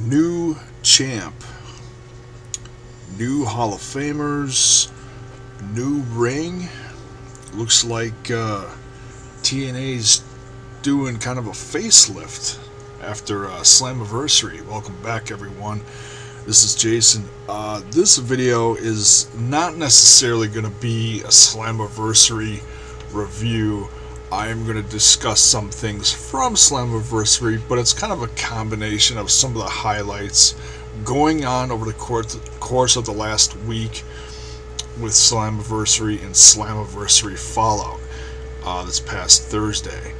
New champ, new Hall of Famers, new ring. Looks like TNA's doing kind of a facelift after Slammiversary. Welcome back, everyone. This is Jason. This video is not necessarily going to be a Slammiversary review. I am going to discuss some things from Slammiversary, but it's kind of a combination of some of the highlights going on over the course of the last week with Slammiversary and Slammiversary Fallout this past Thursday.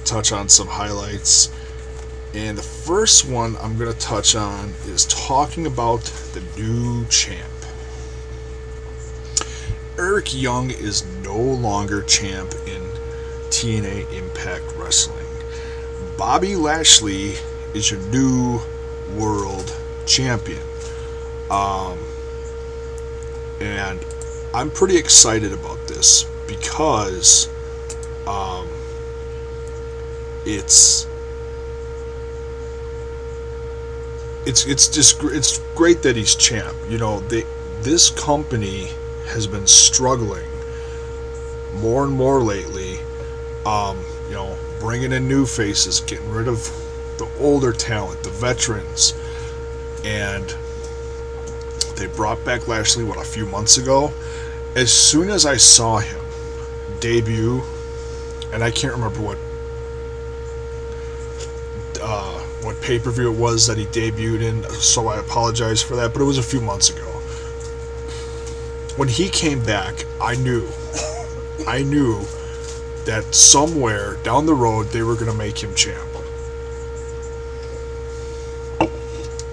Touch on some highlights. And the first one I'm going to touch on is talking about the new champ. Eric Young is no longer champ in TNA Impact Wrestling. Bobby Lashley is your new world champion. And I'm pretty excited about this because it's great that he's champ. You know, this company has been struggling more and more lately. Bringing in new faces, getting rid of the older talent, the veterans, and they brought back Lashley a few months ago. As soon as I saw him debut, and I can't remember what pay-per-view it was that he debuted in, so I apologize for that, but it was a few months ago. When he came back, I knew that somewhere down the road they were going to make him champ.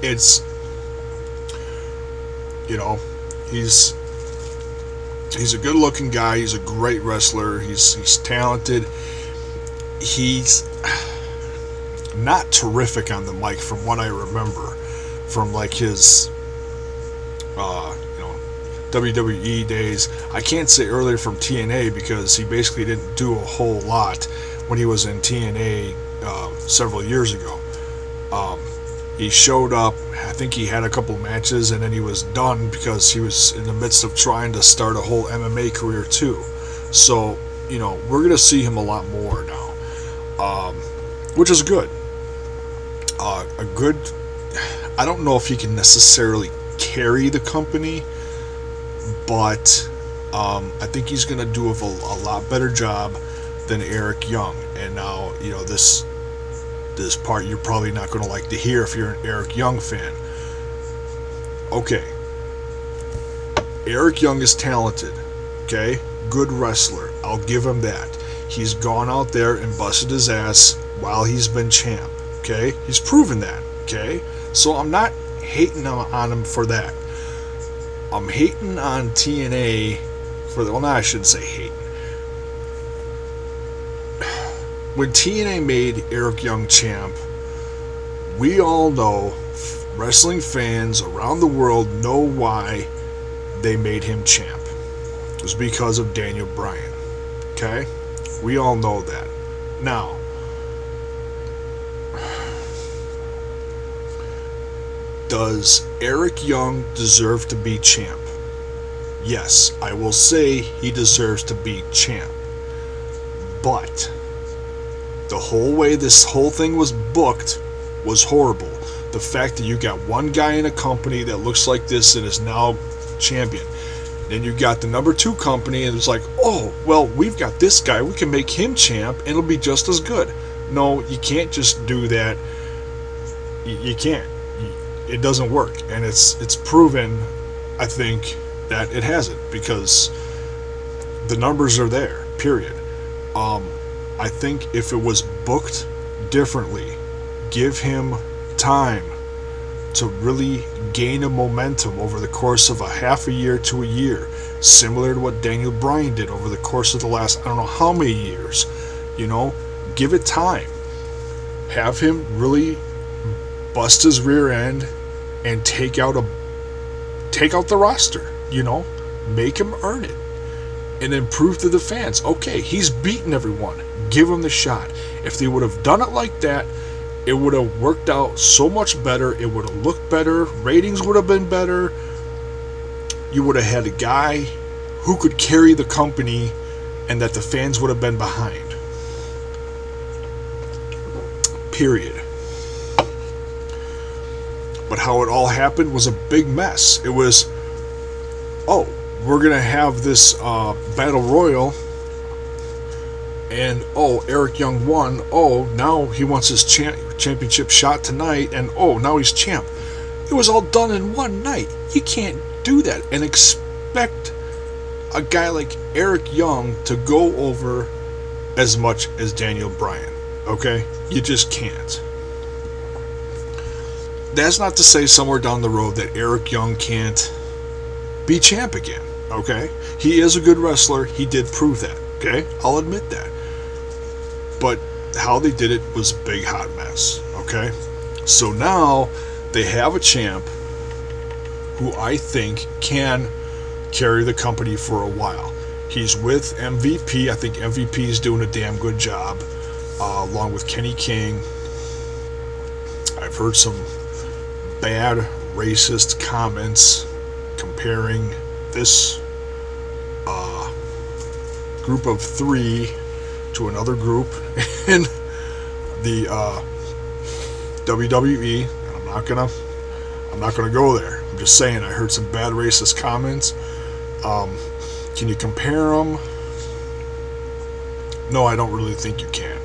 It's, he's a good-looking guy. He's a great wrestler. He's talented. He's not terrific on the mic from what I remember from like his WWE days. I can't say earlier from TNA because he basically didn't do a whole lot when he was in TNA several years ago. He showed up, I think he had a couple matches, and then he was done because he was in the midst of trying to start a whole MMA career too. So, we're going to see him a lot more now, which is good. I don't know if he can necessarily carry the company, but I think he's going to do a lot better job than Eric Young. And now, this part you're probably not going to like to hear if you're an Eric Young fan. Okay. Eric Young is talented. Okay? Good wrestler. I'll give him that. He's gone out there and busted his ass while he's been champ. Okay? He's proven that. Okay? So I'm not hating on him for that. I'm hating on TNA for the... Well, no, I shouldn't say hating. When TNA made Eric Young champ, we all know, wrestling fans around the world know why they made him champ. It was because of Daniel Bryan. Okay? We all know that. Now, does Eric Young deserve to be champ? Yes, I will say he deserves to be champ. But the whole way this whole thing was booked was horrible. The fact that you got one guy in a company that looks like this and is now champion. Then you got the number 2 company and it's like, oh, well, we've got this guy. We can make him champ and it'll be just as good. No, you can't just do that. You can't. It doesn't work, and it's proven, I think, that it hasn't, because the numbers are there, period. I think if it was booked differently, give him time to really gain a momentum over the course of a half a year to a year, similar to what Daniel Bryan did over the course of the last I don't know how many years. Give it time. Have him really bust his rear end and take out the roster, make him earn it, and then prove to the fans, okay, he's beaten everyone, give him the shot. If they would have done it like that, it would have worked out so much better. It would have looked better. Ratings would have been better. You would have had a guy who could carry the company and that the fans would have been behind. Period. But how it all happened was a big mess. It was, oh, we're going to have this battle royal, and oh, Eric Young won. Oh, now he wants his championship shot tonight, and oh, now he's champ. It was all done in one night. You can't do that and expect a guy like Eric Young to go over as much as Daniel Bryan. Okay? You just can't. That's not to say somewhere down the road that Eric Young can't be champ again. Okay? He is a good wrestler. He did prove that. Okay? I'll admit that. But how they did it was a big hot mess. Okay? So now they have a champ who I think can carry the company for a while. He's with MVP. I think MVP is doing a damn good job, along with Kenny King. I've heard some bad racist comments comparing this group of three to another group in the WWE. And I'm not gonna go there. I'm just saying I heard some bad racist comments. Can you compare them? No, I don't really think you can.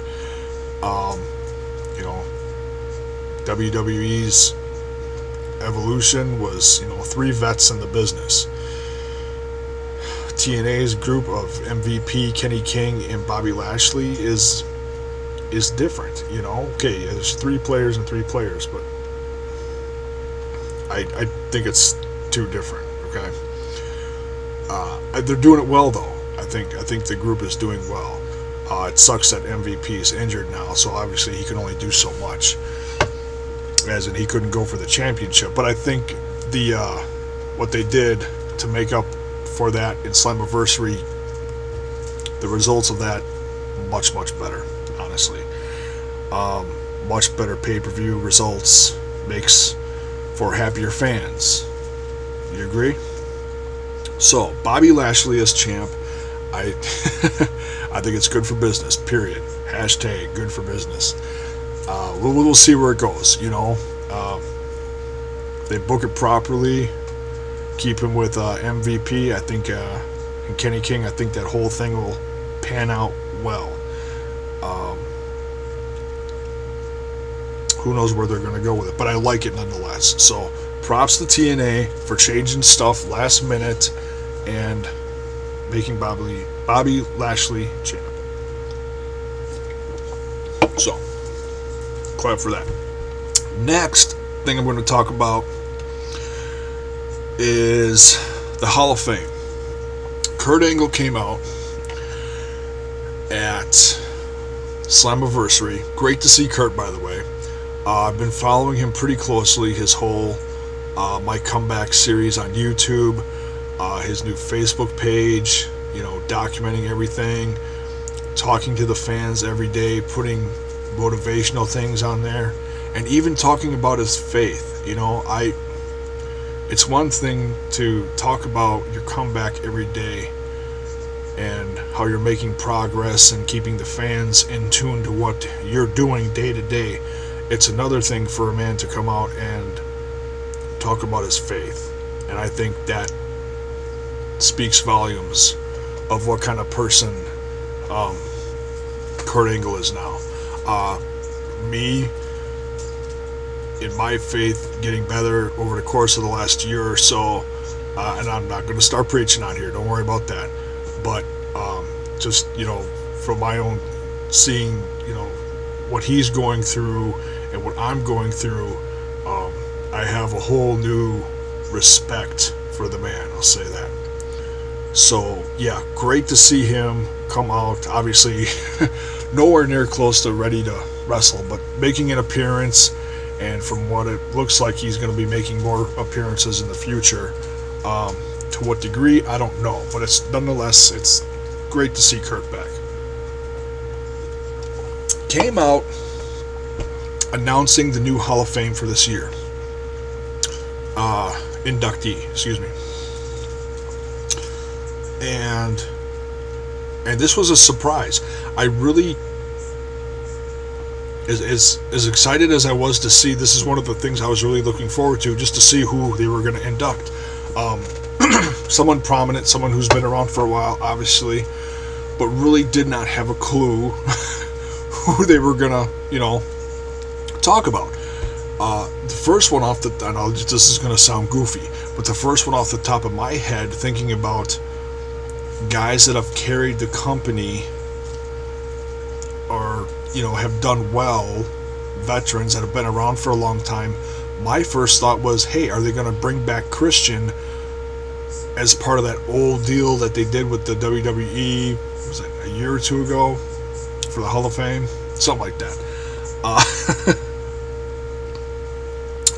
WWE's evolution was, three vets in the business. TNA's group of MVP, Kenny King, and Bobby Lashley is different. Okay, yeah, there's three players and three players, but I think it's too different. Okay, they're doing it well though. I think the group is doing well. It sucks that MVP is injured now, so obviously he can only do so much. As in, he couldn't go for the championship. But I think the what they did to make up for that in Slammiversary, the results of that, much better. Honestly, much better pay-per-view results, makes for happier fans. You agree? So Bobby Lashley as champ, I think it's good for business. Period. Hashtag good for business. We'll see where it goes. They book it properly, keep him with MVP. I think, and Kenny King. I think that whole thing will pan out well. Who knows where they're going to go with it, but I like it nonetheless. So props to TNA for changing stuff last minute and making Bobby Lashley champ. So, clap for that. Next thing I'm going to talk about is the Hall of Fame. Kurt Angle came out at Slammiversary. Great to see Kurt, by the way. I've been following him pretty closely, his whole My Comeback series on YouTube, his new Facebook page, documenting everything, talking to the fans every day, putting motivational things on there, and even talking about his faith. It's one thing to talk about your comeback every day and how you're making progress and keeping the fans in tune to what you're doing day to day. It's another thing for a man to come out and talk about his faith. And I think that speaks volumes of what kind of person Kurt Angle is now. Me, in my faith, getting better over the course of the last year or so, and I'm not going to start preaching on here, don't worry about that, but just, from my own seeing, what he's going through and what I'm going through, I have a whole new respect for the man, I'll say that. So, yeah, great to see him come out. Obviously, nowhere near close to ready to wrestle, but making an appearance, and from what it looks like, he's going to be making more appearances in the future. To what degree, I don't know, but nonetheless, it's great to see Kurt back. Came out announcing the new Hall of Fame for this year. Inductee, excuse me. And this was a surprise. I really, as excited as I was to see, this is one of the things I was really looking forward to, just to see who they were going to induct. Someone prominent, someone who's been around for a while, obviously, but really did not have a clue who they were going to, talk about. The first one off the, I know this is going to sound goofy, but the first one off the top of my head, thinking about guys that have carried the company or, have done well, veterans that have been around for a long time, my first thought was, hey, are they going to bring back Christian as part of that old deal that they did with the WWE, was it a year or two ago, for the Hall of Fame? Something like that.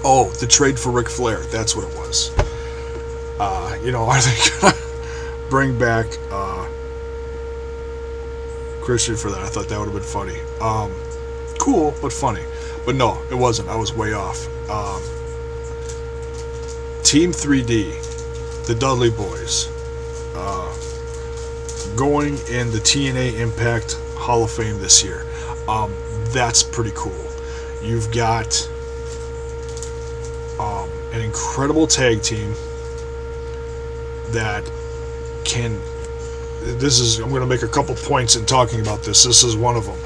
Oh, the trade for Ric Flair. That's what it was. Are they going to bring back Christian for that? I thought that would have been funny. Cool, but funny. But no, it wasn't. I was way off. Team 3D, the Dudley Boys, going in the TNA Impact Hall of Fame this year. That's pretty cool. You've got an incredible tag team that can, I'm going to make a couple points in talking about this. This is one of them,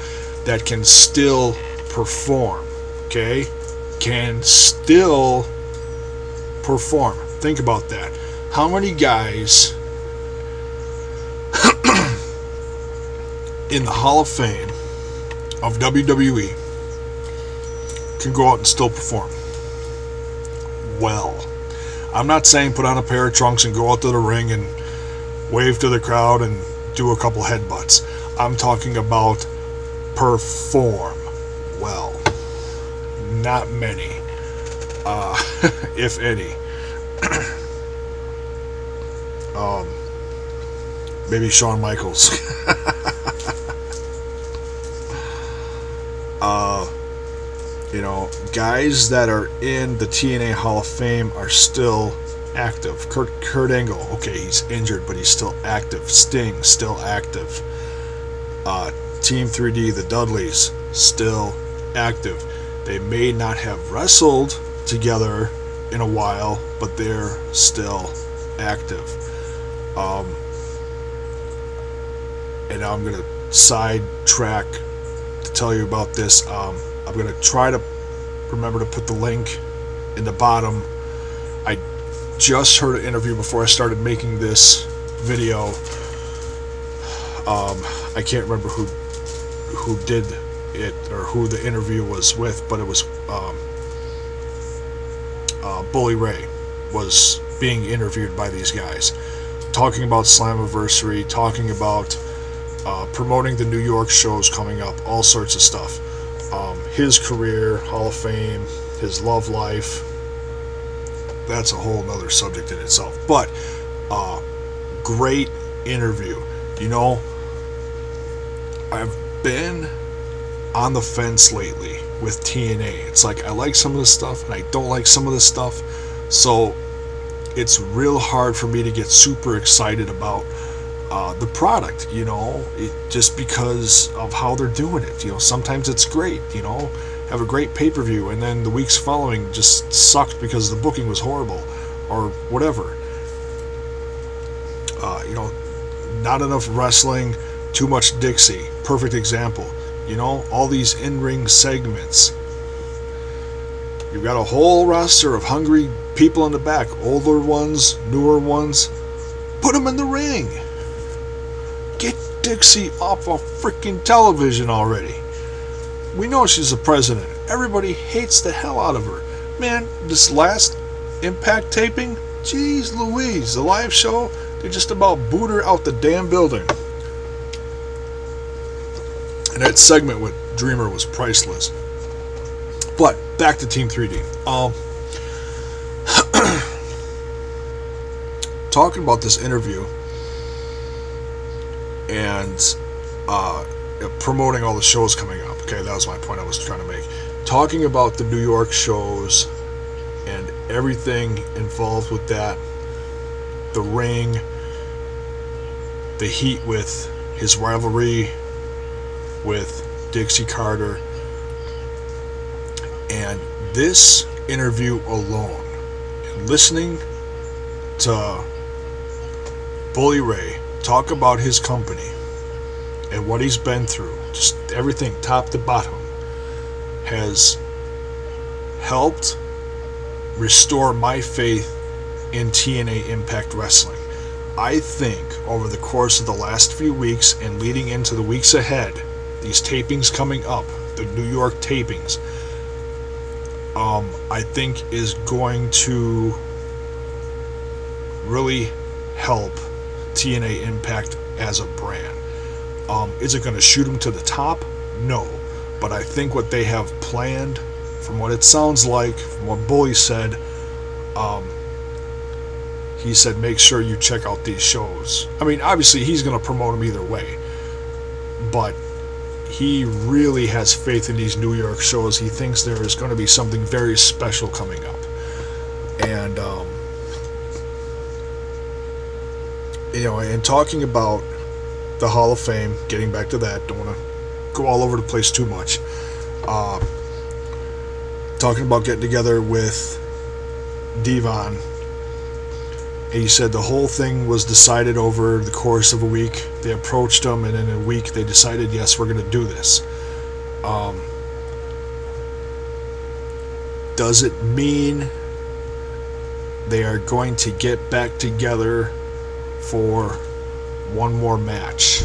that can still perform. Okay? Can still perform. Think about that. How many guys in the Hall of Fame of WWE can go out and still perform? Well, I'm not saying put on a pair of trunks and go out to the ring and wave to the crowd and do a couple headbutts. I'm talking about perform well. Not many, if any. Maybe Shawn Michaels. Guys that are in the TNA Hall of Fame are still active. Kurt Angle, okay, he's injured, but he's still active. Sting, still active. Team 3D, the Dudleys, still active. They may not have wrestled together in a while, but they're still active. And now I'm going to sidetrack to tell you about this. I'm going to try to remember to put the link in the bottom. I just heard an interview before I started making this video. I can't remember who did it or who the interview was with, but it was Bully Ray was being interviewed by these guys, talking about Slammiversary, talking about promoting the New York shows coming up, all sorts of stuff. His career, Hall of Fame, his love life. That's a whole nother subject in itself. But great interview. I've been on the fence lately with TNA. It's like I like some of the stuff and I don't like some of the stuff. So it's real hard for me to get super excited about the product, just because of how they're doing it. Sometimes it's great, have a great pay-per-view, and then the weeks following just sucked because the booking was horrible, or whatever. Not enough wrestling, too much Dixie. Perfect example. All these in-ring segments. You've got a whole roster of hungry people in the back, older ones, newer ones. Put them in the ring. Get Dixie off of freaking television already. We know she's the president. Everybody hates the hell out of her. Man, this last Impact taping, geez Louise, the live show, they just about booed her out the damn building. And that segment with Dreamer was priceless. But back to Team 3D. Talking about this interview and promoting all the shows coming up. Okay, that was my point I was trying to make. talking about the New York shows and everything involved with that, the ring, the heat with his rivalry with Dixie Carter, and this interview alone, and listening to Bully Ray talk about his company and what he's been through, just everything top to bottom, has helped restore my faith in TNA Impact Wrestling. I think over the course of the last few weeks and leading into the weeks ahead, these tapings coming up, the New York tapings, I think is going to really help TNA Impact as a brand. Is it going to shoot them to the top? No. But I think what they have planned, from what it sounds like, from what Bully said, he said make sure you check out these shows. I mean, obviously he's going to promote them either way, but he really has faith in these New York shows. He thinks there is going to be something very special coming up. And, and talking about the Hall of Fame, getting back to that, don't want to go all over the place too much. Talking about getting together with Devon, he said the whole thing was decided over the course of a week. They approached him, and in a week they decided, yes, we're going to do this. Does it mean they are going to get back together for one more match?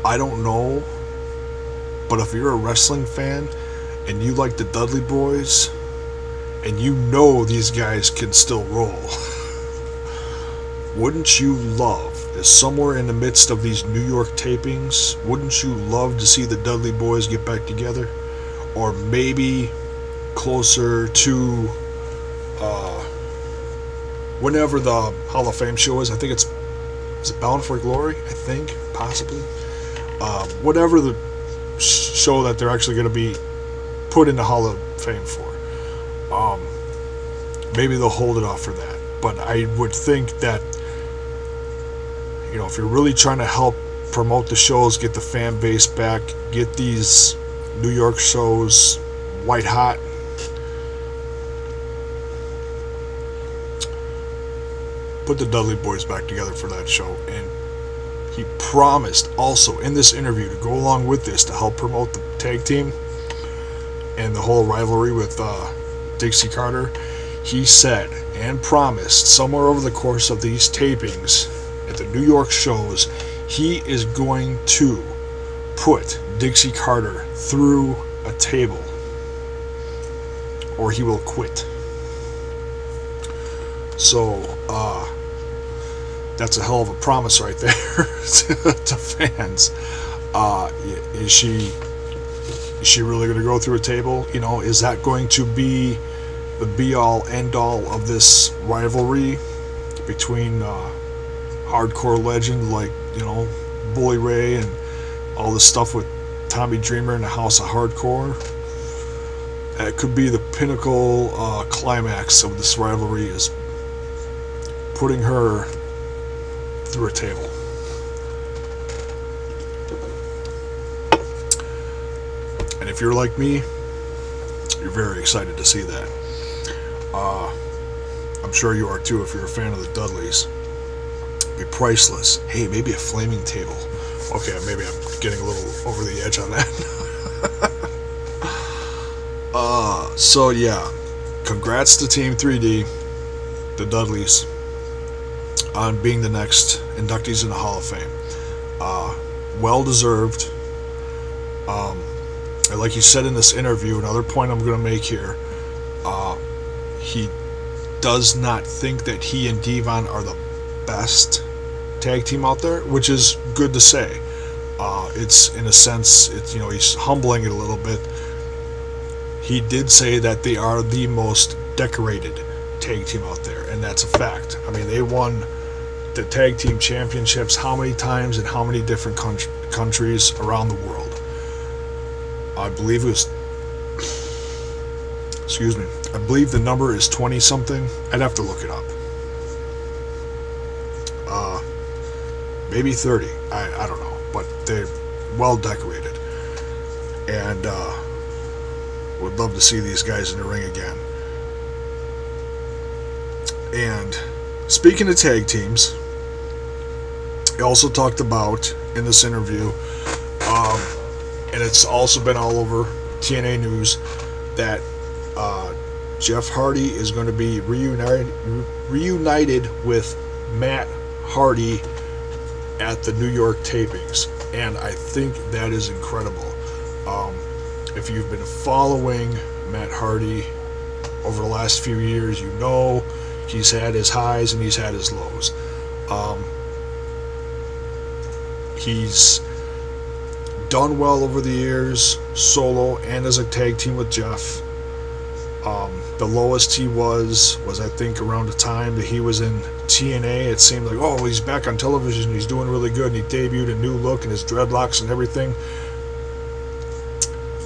I don't know, but if you're a wrestling fan and you like the Dudley Boys and you know these guys can still roll, wouldn't you love, is somewhere in the midst of these New York tapings, wouldn't you love to see the Dudley Boys get back together? Or maybe closer to whenever the Hall of Fame show is. I think is it Bound for Glory? I think, possibly. Whatever the show that they're actually going to be put in the Hall of Fame for. Maybe they'll hold it off for that. But I would think that, if you're really trying to help promote the shows, get the fan base back, get these New York shows white hot, put the Dudley Boys back together for that show. And he promised also in this interview to go along with this to help promote the tag team and the whole rivalry with Dixie Carter. He said and promised somewhere over the course of these tapings at the New York shows, he is going to put Dixie Carter through a table or he will quit. So that's a hell of a promise right there to fans. Is she really going to go through a table? Is that going to be the be-all, end-all of this rivalry between hardcore legend like, Bully Ray and all this stuff with Tommy Dreamer in the House of Hardcore? It could be the pinnacle climax of this rivalry, is putting her through a table. And if you're like me, you're very excited to see that. I'm sure you are too if you're a fan of the Dudleys. It'd be priceless. Hey, maybe a flaming table. Okay, maybe I'm getting a little over the edge on that. So yeah, congrats to Team 3D, the Dudleys, on being the next inductees in the Hall of Fame. Well deserved. And like you said in this interview, another point I'm going to make here, he does not think that he and Devon are the best tag team out there, which is good to say. It's, in a sense, he's humbling it a little bit. He did say that they are the most decorated tag team out there, and that's a fact. I mean, they won the tag team championships how many times in how many different countries around the world. I believe it was, excuse me, I believe the number is 20 something. I'd have to look it up. Maybe 30. I don't know, but they're well decorated, and would love to see these guys in the ring again. And speaking of tag teams, he also talked about in this interview, and it's also been all over TNA news, that Jeff Hardy is going to be reunited with Matt Hardy at the New York tapings, and I think that is incredible. If you've been following Matt Hardy over the last few years, you know he's had his highs and he's had his lows. He's done well over the years, solo and as a tag team with Jeff. The lowest he was I think around the time that he was in TNA. It seemed like, oh, he's back on television, he's doing really good, and he debuted a new look and his dreadlocks and everything.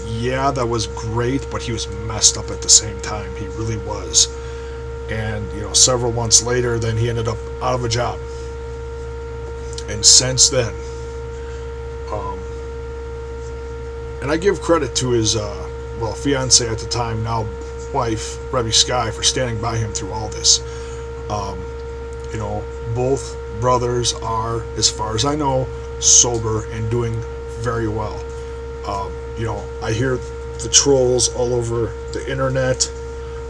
Yeah, that was great, but he was messed up at the same time. He really was. And, several months later, then he ended up out of a job. And since then, and I give credit to his, fiance at the time, now wife, Rebby Sky, for standing by him through all this. Both brothers are, as far as I know, sober and doing very well. I hear the trolls all over the internet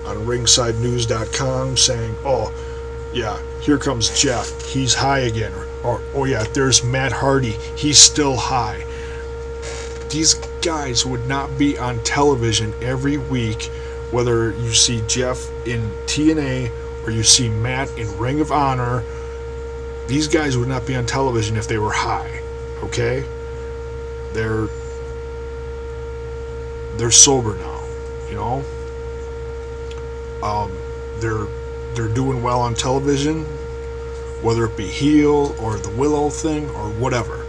on ringsidenews.com saying, oh, yeah, here comes Jeff, he's high again. Or oh, yeah, there's Matt Hardy, he's still high. These guys would not be on television every week, whether you see Jeff in TNA or you see Matt in Ring of Honor. These guys would not be on television if they were high, okay? They're sober now, They're doing well on television, whether it be heel or the Willow thing or whatever.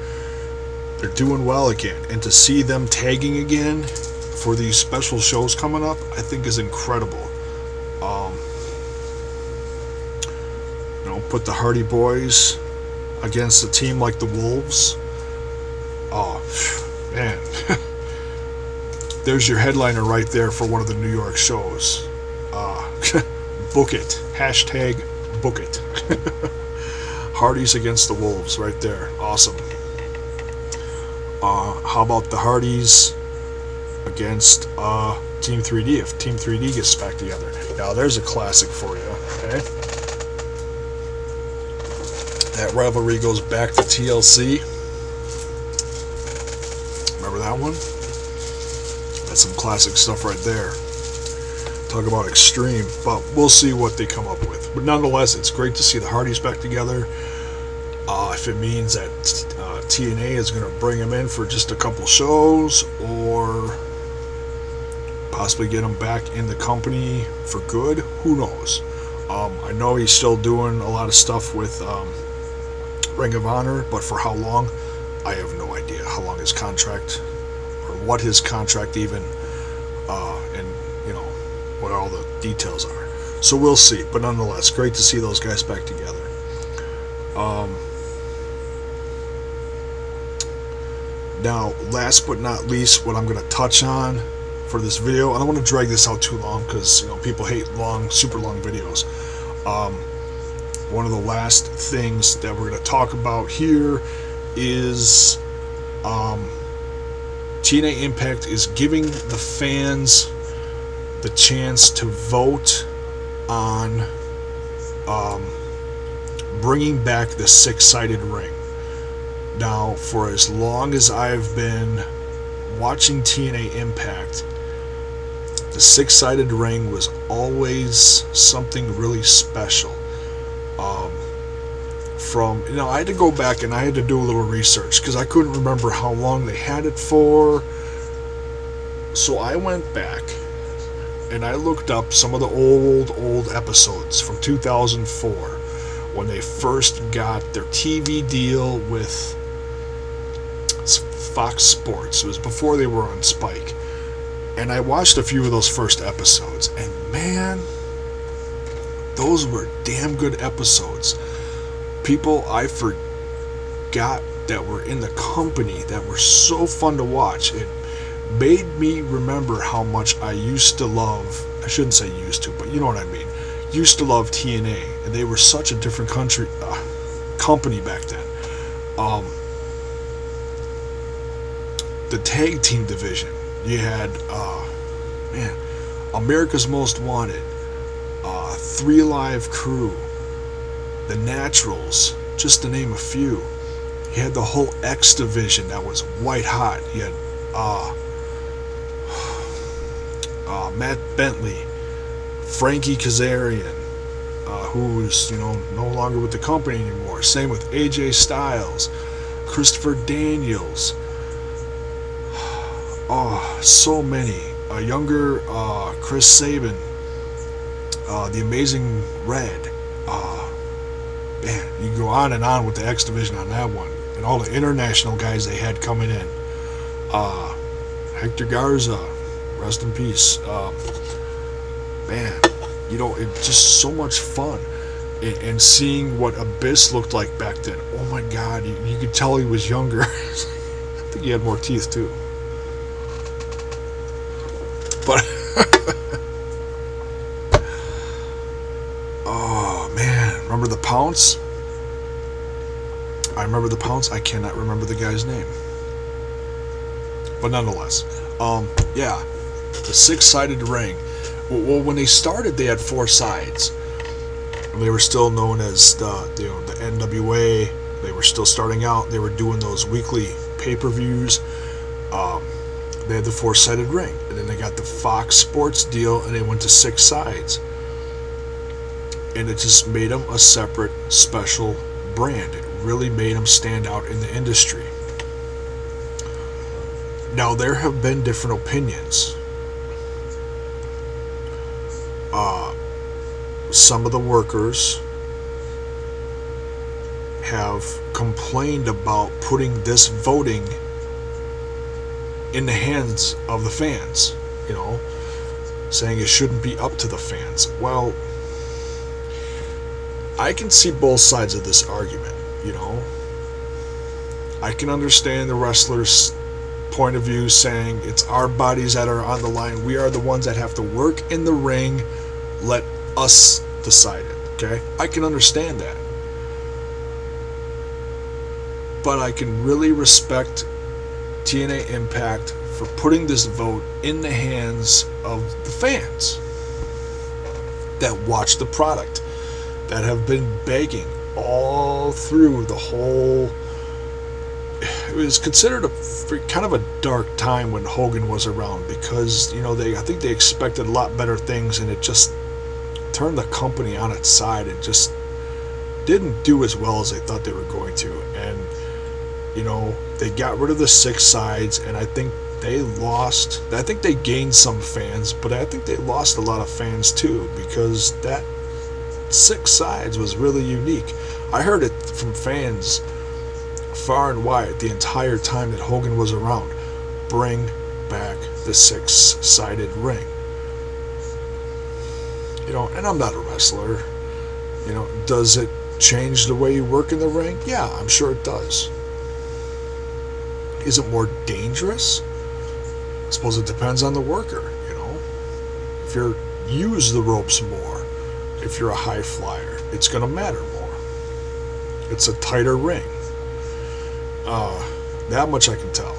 They're doing well again, and to see them tagging again for these special shows coming up, I think is incredible. Put the Hardy Boys against a team like the Wolves. Oh, man. There's your headliner right there for one of the New York shows. Book it. Hashtag book it. Hardys against the Wolves right there. Awesome. How about the Hardys against Team 3D, if Team 3D gets back together? Now there's a classic for you, okay? That rivalry goes back to TLC. Remember that one? That's some classic stuff right there. Talk about extreme, but we'll see what they come up with. But nonetheless, it's great to see the Hardys back together. If it means that TNA is going to bring him in for just a couple shows, or possibly get him back in the company for good, who knows? I know he's still doing a lot of stuff with Ring of Honor, but for how long, I have no idea how long his contract, or what his contract even, and what all the details are. So we'll see, but nonetheless, great to see those guys back together. Now, last but not least, what I'm going to touch on for this video, I don't want to drag this out too long because people hate super long videos. One of the last things that we're going to talk about here is TNA Impact is giving the fans the chance to vote on bringing back the six-sided ring. Now, for as long as I've been watching TNA Impact, the six-sided ring was always something really special. I had to go back and I had to do a little research because I couldn't remember how long they had it for. So I went back and I looked up some of the old episodes from 2004 when they first got their TV deal with Fox Sports. It was before they were on Spike. And I watched a few of those first episodes, and man, those were damn good episodes. People I forgot that were in the company that were so fun to watch. It made me remember how much I used to love, I shouldn't say used to, but you know what I mean, used to love TNA, and they were such a different company back then. The tag team division, you had America's Most Wanted, Three Alive Crew, the Naturals, just to name a few. You had the whole X division that was white hot. You had Matt Bentley, Frankie Kazarian, who's no longer with the company anymore. Same with AJ Styles, Christopher Daniels. Oh, so many. A younger Chris Sabin, the Amazing Red. Man, you can go on and on with the X division on that one, and all the international guys they had coming in. Hector Garza, rest in peace. Man, it's just so much fun. And seeing what Abyss looked like back then. Oh my God, you could tell he was younger. I think he had more teeth too. But oh man, remember the Pounce? I remember the Pounce. I cannot remember the guy's name. But nonetheless, yeah, the six-sided ring. Well, when they started, they had four sides. They were still known as the NWA. They were still starting out. They were doing those weekly pay-per-views. They had the four-sided ring, and then they got the Fox Sports deal, and they went to six sides. And it just made them a separate, special brand. It really made them stand out in the industry. Now, there have been different opinions. Some of the workers have complained about putting this voting in the hands of the fans, saying it shouldn't be up to the fans. Well, I can see both sides of this argument, I can understand the wrestlers' point of view saying it's our bodies that are on the line. We are the ones that have to work in the ring. Let us decide it, okay? I can understand that. But I can really respect TNA Impact for putting this vote in the hands of the fans that watch the product, that have been begging all through the whole. It was considered kind of a dark time when Hogan was around, because I think they expected a lot better things, and it just turned the company on its side and just didn't do as well as they thought they were going to. And they got rid of the six sides, and I think they lost. I think they gained some fans, but I think they lost a lot of fans too, because that six sides was really unique. I heard it from fans far and wide the entire time that Hogan was around. Bring back the six-sided ring. And I'm not a wrestler. Does it change the way you work in the ring? Yeah, I'm sure it does. Is it more dangerous? I suppose it depends on the worker, If you use the ropes more, if you're a high flyer, it's going to matter more. It's a tighter ring. That much I can tell.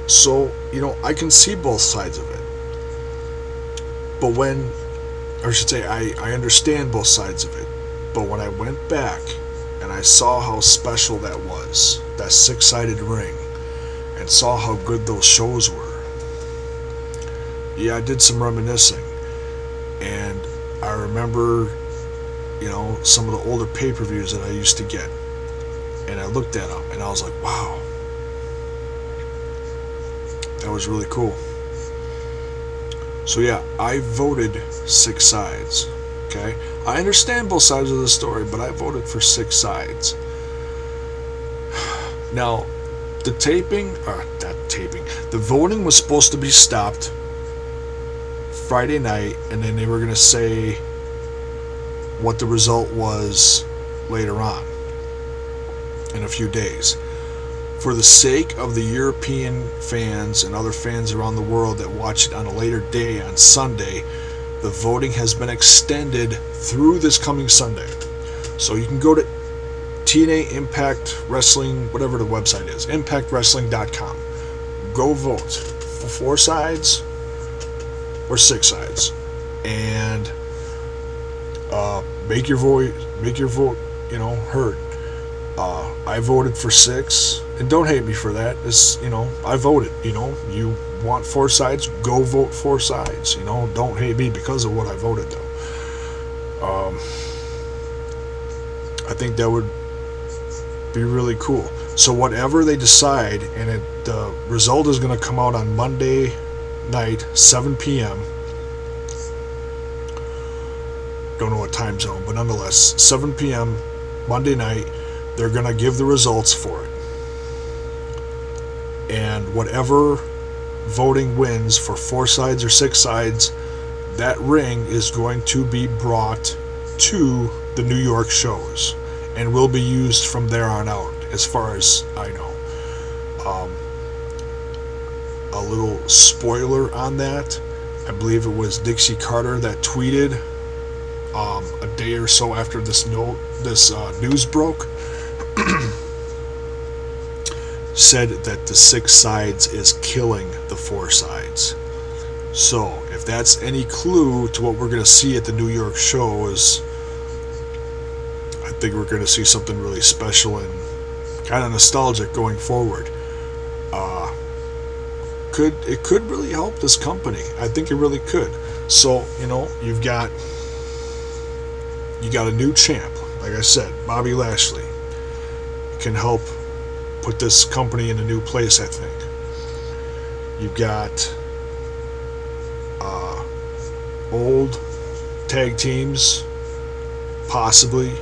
So, I can see both sides of it. But I understand both sides of it. But when I went back and I saw how special that was, that six-sided ring, and saw how good those shows were, yeah, I did some reminiscing. And I remember, some of the older pay-per-views that I used to get. And I looked at them, and I was like, wow. That was really cool. So yeah, I voted six sides. Okay? I understand both sides of the story, but I voted for six sides. Now, the the voting was supposed to be stopped Friday night, and then they were going to say what the result was later on in a few days. For the sake of the European fans and other fans around the world that watch it on a later day on Sunday, the voting has been extended through this coming Sunday. So you can go to TNA Impact Wrestling, whatever the website is, impactwrestling.com. Go vote for 4 sides or 6 sides, and make your vote, heard. I voted for 6, and don't hate me for that. It's, I voted. You want 4 sides, go vote 4 sides. Don't hate me because of what I voted, though. I think that would be really cool. So whatever they decide, and the result is going to come out on Monday night, 7 p.m. Don't know what time zone, but nonetheless, 7 p.m. Monday night, they're going to give the results for it. And whatever voting wins for 4 sides or 6 sides, that ring is going to be brought to the New York shows and will be used from there on out, as far as I know. A little spoiler on that, I believe it was Dixie Carter that tweeted a day or so after this news broke, said that the 6 sides is killing the 4 sides. So if that's any clue to what we're going to see at the New York shows, I think we're going to see something really special and kind of nostalgic going forward. It could really help this company. I think it really could. So, you got a new champ, like I said, Bobby Lashley. Can help put this company in a new place, I think. You've got old tag teams, possibly,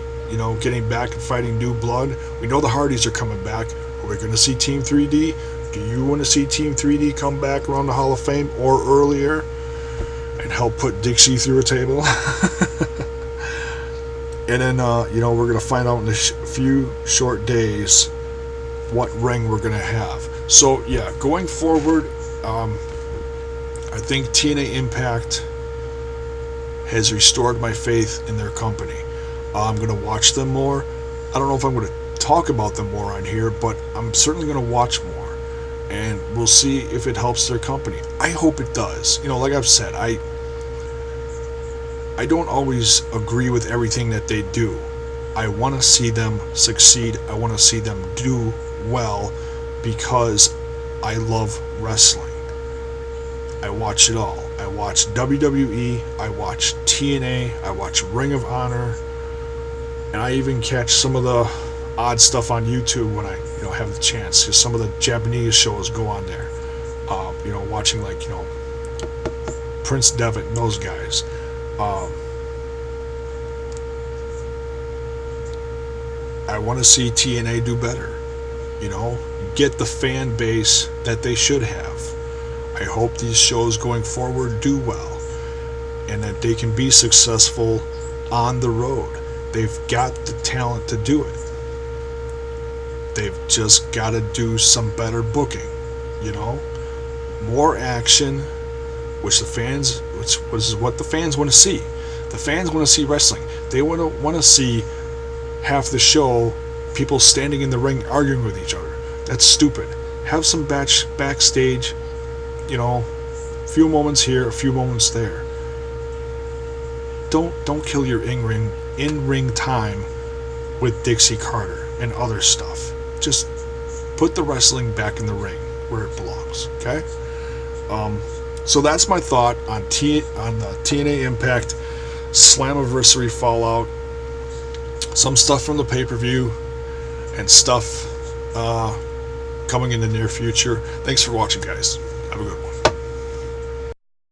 getting back and fighting new blood. We know the Hardys are coming back. Are we going to see Team 3D? Do you want to see Team 3D come back around the Hall of Fame or earlier and help put Dixie through a table? And then, we're going to find out in a few short days what ring we're going to have. So, yeah, going forward, I think TNA Impact has restored my faith in their company. I'm going to watch them more. I don't know if I'm going to talk about them more on here, but I'm certainly going to watch more. And we'll see if it helps their company. I hope it does. Like I've said, I don't always agree with everything that they do. I want to see them succeed. I want to see them do well because I love wrestling. I watch it all. I watch WWE, I watch TNA, I watch Ring of Honor, and I even catch some of the odd stuff on YouTube when I have the chance. Just some of the Japanese shows go on there. Watching Prince Devitt and those guys. I want to see TNA do better. Get the fan base that they should have. I hope these shows going forward do well and that they can be successful on the road. They've got the talent to do it. They've just got to do some better booking, more action, which is what the fans want to see. The fans want to see wrestling. They want to see half the show people standing in the ring arguing with each other. That's stupid. Have some backstage, a few moments here, a few moments there. Don't kill your in-ring time with Dixie Carter and other stuff. Just put the wrestling back in the ring where it belongs. Okay. So that's my thought on the TNA Impact Slammiversary Fallout. Some stuff from the pay-per-view and stuff coming in the near future. Thanks for watching, guys. Have a good one.